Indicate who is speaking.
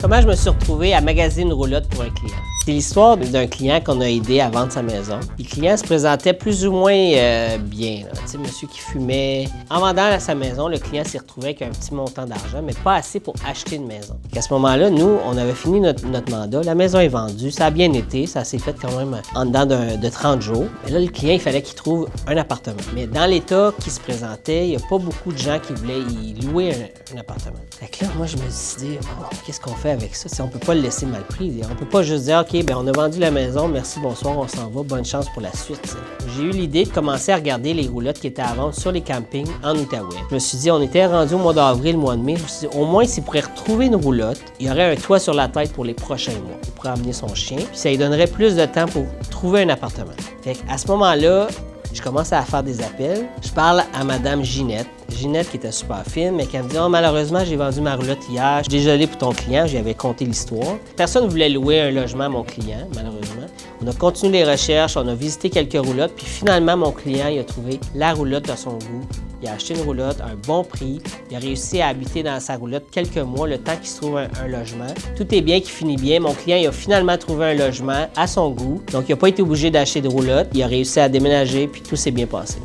Speaker 1: Comment je me suis retrouvé à magasiner une roulotte pour un client? C'est l'histoire d'un client qu'on a aidé à vendre sa maison. Le client se présentait plus ou moins bien. Tu sais, monsieur qui fumait. En vendant sa maison, le client s'est retrouvé avec un petit montant d'argent, mais pas assez pour acheter une maison. À ce moment-là, nous, on avait fini notre mandat. La maison est vendue. Ça a bien été. Ça s'est fait quand même en dedans de 30 jours. Mais là, le client, il fallait qu'il trouve un appartement. Mais dans l'état qui se présentait, il n'y a pas beaucoup de gens qui voulaient y louer un appartement. Fait que là, moi, je me suis dit, oh, qu'est-ce qu'on fait avec ça? T'sais, on peut pas le laisser mal pris. On peut pas juste dire, OK, ben on a vendu la maison, merci, bonsoir, on s'en va, bonne chance pour la suite. J'ai eu l'idée de commencer à regarder les roulottes qui étaient à vendre sur les campings en Outaouais. Je me suis dit, on était rendu au mois d'avril, mois de mai. Je me suis dit, au moins, s'il pourrait retrouver une roulotte, il y aurait un toit sur la tête pour les prochains mois. Il pourrait amener son chien, puis ça lui donnerait plus de temps pour trouver un appartement. Fait qu'à ce moment-là, je commence à faire des appels. Je parle à Madame Ginette. Ginette qui était super fine, mais qui me dit « Oh, malheureusement, j'ai vendu ma roulotte hier. Je suis désolé pour ton client. » J'y avais conté l'histoire. Personne ne voulait louer un logement à mon client, malheureusement. On a continué les recherches, on a visité quelques roulottes, puis finalement, mon client, il a trouvé la roulotte de son goût. Il a acheté une roulotte à un bon prix. Il a réussi à habiter dans sa roulotte quelques mois, le temps qu'il se trouve un logement. Tout est bien qui finit bien. Mon client, il a finalement trouvé un logement à son goût. Donc, il n'a pas été obligé d'acheter de roulotte. Il a réussi à déménager, puis tout s'est bien passé.